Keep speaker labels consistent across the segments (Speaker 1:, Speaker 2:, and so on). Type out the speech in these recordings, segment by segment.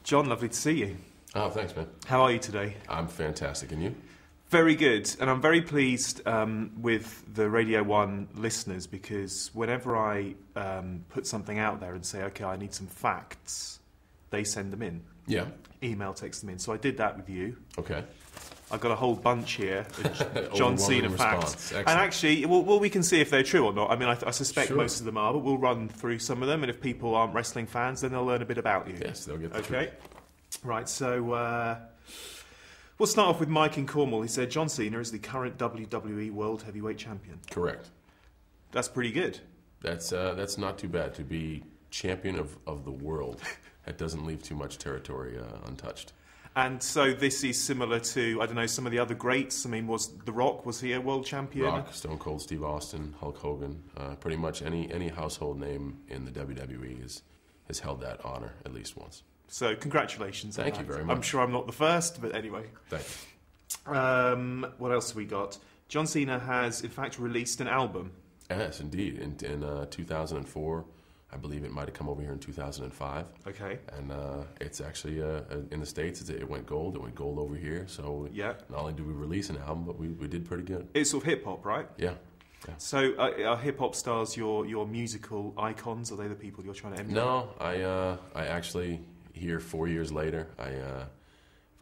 Speaker 1: John, lovely to see you.
Speaker 2: Oh, thanks, man.
Speaker 1: How are you today?
Speaker 2: I'm fantastic. And you?
Speaker 1: Very good. And I'm very pleased with the Radio 1 listeners, because whenever I put something out there and say, OK, I need some facts, they send them in.
Speaker 2: Yeah.
Speaker 1: Email, text them in. So I did that with you.
Speaker 2: Okay.
Speaker 1: I've got a whole bunch here of John Cena facts.
Speaker 2: Excellent.
Speaker 1: And actually, well, we can see if they're true or not. I mean, I suspect
Speaker 2: Sure.
Speaker 1: most of them are, but we'll run through some of them. And if people aren't wrestling fans, then they'll learn a bit about you.
Speaker 2: Yes, they'll get the
Speaker 1: Okay.
Speaker 2: truth.
Speaker 1: Right, so we'll start off with Mike in Cornwall. He said, John Cena is the current WWE World Heavyweight Champion.
Speaker 2: Correct.
Speaker 1: That's pretty good.
Speaker 2: That's not too bad. To be champion of the world, that doesn't leave too much territory untouched.
Speaker 1: And so this is similar to, I don't know, some of the other greats. I mean, was The Rock, was he a world champion?
Speaker 2: Rock, Stone Cold Steve Austin, Hulk Hogan, pretty much any household name in the WWE has held that honor at least once.
Speaker 1: So congratulations.
Speaker 2: Thank you very much.
Speaker 1: I'm sure I'm not the first, but anyway.
Speaker 2: Thank you.
Speaker 1: What else have we got? John Cena has, in fact, released an album.
Speaker 2: Yes, indeed. In 2004, I believe it might have come over here in 2005.
Speaker 1: Okay.
Speaker 2: And it's actually, in the States, it went gold. It went gold over here. So
Speaker 1: yeah.
Speaker 2: Not only did we release an album, but we did pretty good.
Speaker 1: It's sort of hip-hop, right?
Speaker 2: Yeah. Yeah.
Speaker 1: So are hip-hop stars your musical icons? Are they the people you're trying to emulate?
Speaker 2: No, I actually, here 4 years later, I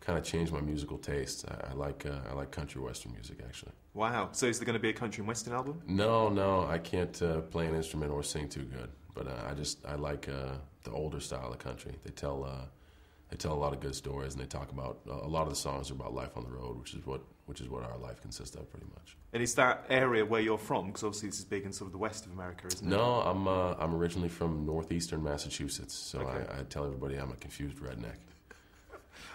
Speaker 2: kind of changed my musical taste. I like country western music, actually.
Speaker 1: Wow. So is there going to be a country and western album?
Speaker 2: No, I can't play an instrument or sing too good. But I like the older style of country. They tell a lot of good stories, and they talk about a lot of the songs are about life on the road, which is what our life consists of, pretty much.
Speaker 1: And is that area where you're from? Because obviously this is big in sort of the west of America, isn't it?
Speaker 2: No, I'm originally from northeastern Massachusetts, so
Speaker 1: okay.
Speaker 2: I tell everybody I'm a confused redneck.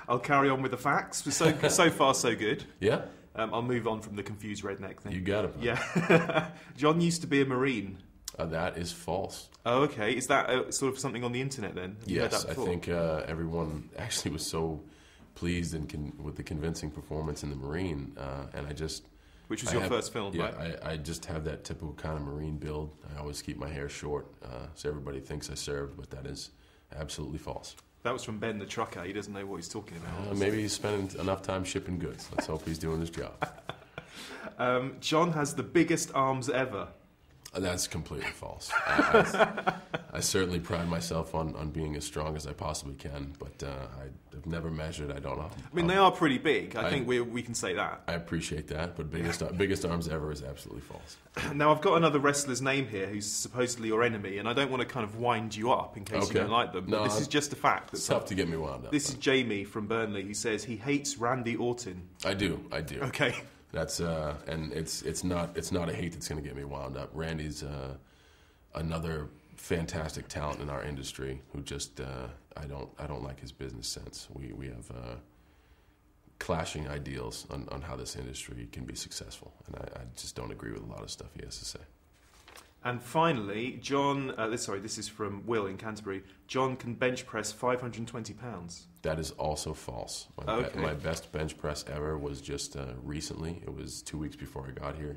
Speaker 1: I'll carry on with the facts. So far, so good.
Speaker 2: Yeah.
Speaker 1: I'll move on from the confused redneck thing.
Speaker 2: You got it.
Speaker 1: Yeah. John used to be a Marine.
Speaker 2: That is false.
Speaker 1: Oh, okay. Is that sort of something on the internet then? Have you heard
Speaker 2: Yes,
Speaker 1: that
Speaker 2: I
Speaker 1: before?
Speaker 2: think everyone actually was so pleased with the convincing performance in the Marine, and
Speaker 1: Which was your first film,
Speaker 2: yeah,
Speaker 1: right?
Speaker 2: I just have that typical kind of Marine build. I always keep my hair short, so everybody thinks I served, but that is absolutely false.
Speaker 1: That was from Ben the trucker. He doesn't know what he's talking about.
Speaker 2: Maybe he's spending enough time shipping goods. Let's hope he's doing his job.
Speaker 1: John has the biggest arms ever.
Speaker 2: That's completely false. I certainly pride myself on being as strong as I possibly can, but I've never measured. I don't know.
Speaker 1: I mean, they are pretty big. I think we can say that.
Speaker 2: I appreciate that, but biggest arms ever is absolutely false.
Speaker 1: Now, I've got another wrestler's name here who's supposedly your enemy, and I don't want to kind of wind you up in case you don't like them. But
Speaker 2: No,
Speaker 1: this is just a fact.
Speaker 2: It's tough to get me wound up.
Speaker 1: This is Jamie from Burnley, who says he hates Randy Orton.
Speaker 2: I do.
Speaker 1: Okay.
Speaker 2: That's and it's not a hate that's going to get me wound up. Randy's another fantastic talent in our industry who just I don't like his business sense. We have clashing ideals on how this industry can be successful, and I just don't agree with a lot of stuff he has to say.
Speaker 1: And finally, John, this is from Will in Canterbury. John can bench press 520 pounds.
Speaker 2: That is also false. My best bench press ever was just recently. It was 2 weeks before I got here,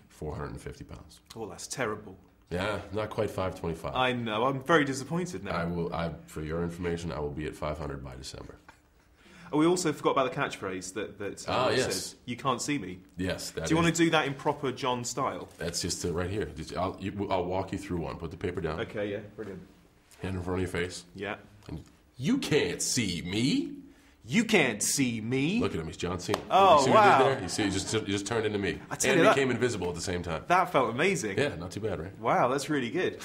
Speaker 2: 450 pounds.
Speaker 1: Oh, that's terrible.
Speaker 2: Yeah, not quite 525.
Speaker 1: I know. I'm very disappointed now.
Speaker 2: For your information, I will be at 500 by December.
Speaker 1: Oh, we also forgot about the catchphrase that
Speaker 2: yes.
Speaker 1: says, "You can't see me."
Speaker 2: Yes.
Speaker 1: Do you want to do that in proper John style?
Speaker 2: That's just right here. I'll walk you through one. Put the paper down.
Speaker 1: Okay, yeah, brilliant.
Speaker 2: Hand in front of your face.
Speaker 1: Yeah.
Speaker 2: And you can't see me.
Speaker 1: You can't see me.
Speaker 2: Look at him. He's John Cena.
Speaker 1: Oh,
Speaker 2: you see
Speaker 1: wow.
Speaker 2: What he did there? You see, he just turned into me.
Speaker 1: And
Speaker 2: became invisible at the same time.
Speaker 1: That felt amazing.
Speaker 2: Yeah, not too bad, right?
Speaker 1: Wow, that's really good.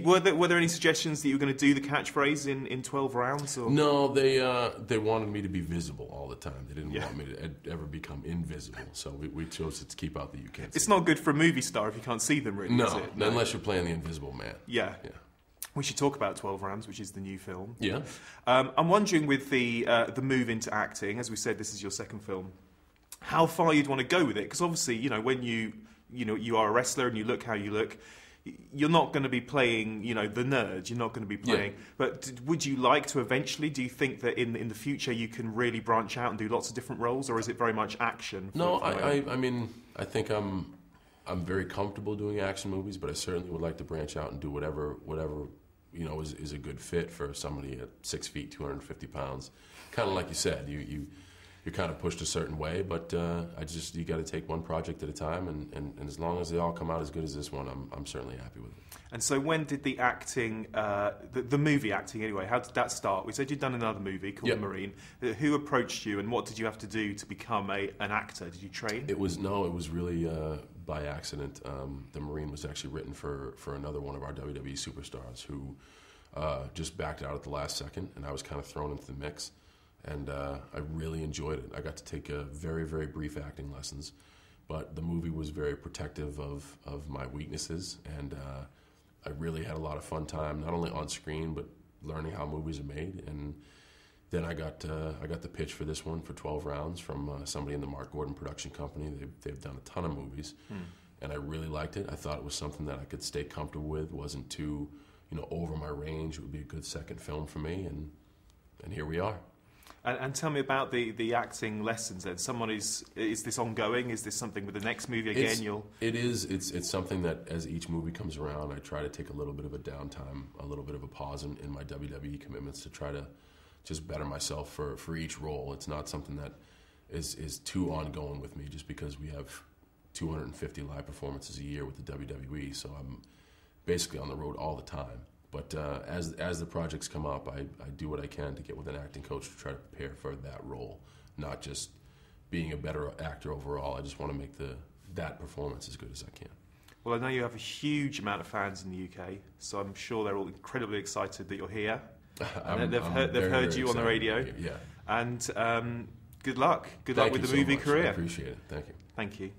Speaker 1: Were there any suggestions that you were going to do the catchphrase in 12 rounds? Or?
Speaker 2: No, they wanted me to be visible all the time. They didn't want me to ever become invisible. So we chose to keep out the you can't see.
Speaker 1: It's not good for a movie star if you can't see them, really, is it?
Speaker 2: No, unless you're playing the Invisible Man.
Speaker 1: Yeah. We should talk about 12 Rounds, which is the new film.
Speaker 2: Yeah.
Speaker 1: I'm wondering with the move into acting, as we said, this is your second film, how far you'd want to go with it? Because obviously, when you are a wrestler and you look how you look, you're not going to be playing, the nerd. You're not going to be playing. Yeah. But would you like to eventually? Do you think that in the future you can really branch out and do lots of different roles, or is it very much action?
Speaker 2: I mean, I think I'm very comfortable doing action movies, but I certainly would like to branch out and do whatever is a good fit for somebody at 6 feet, 250 pounds. Kind of like you said, you're kind of pushed a certain way, but you got to take one project at a time, and as long as they all come out as good as this one, I'm certainly happy with it.
Speaker 1: And so when did the acting, the movie acting anyway, how did that start? We said you'd done another movie called
Speaker 2: Yep.
Speaker 1: The Marine. Who approached you, and what did you have to do to become an actor? Did you train?
Speaker 2: It was really by accident. The Marine was actually written for another one of our WWE superstars who just backed out at the last second, and I was kind of thrown into the mix. And I really enjoyed it. I got to take very, very brief acting lessons, but the movie was very protective of my weaknesses, and I really had a lot of fun time, not only on screen, but learning how movies are made. And then I got the pitch for this one for 12 rounds from somebody in the Mark Gordon production company. They've done a ton of movies, and I really liked it. I thought it was something that I could stay comfortable with, wasn't too over my range. It would be a good second film for me, and here we are.
Speaker 1: And tell me about the acting lessons then. Is this ongoing? Is this something with the next movie again?
Speaker 2: It's something that as each movie comes around, I try to take a little bit of a downtime, a little bit of a pause in my WWE commitments to try to just better myself for each role. It's not something that is too ongoing with me, just because we have 250 live performances a year with the WWE, so I'm basically on the road all the time. But as the projects come up, I do what I can to get with an acting coach to try to prepare for that role, not just being a better actor overall. I just want to make that performance as good as I can.
Speaker 1: Well, I know you have a huge amount of fans in the UK, so I'm sure they're all incredibly excited that you're here. They've heard you on the radio.
Speaker 2: Yeah.
Speaker 1: And good luck. Good luck with the movie career.
Speaker 2: I appreciate it. Thank you.
Speaker 1: Thank you.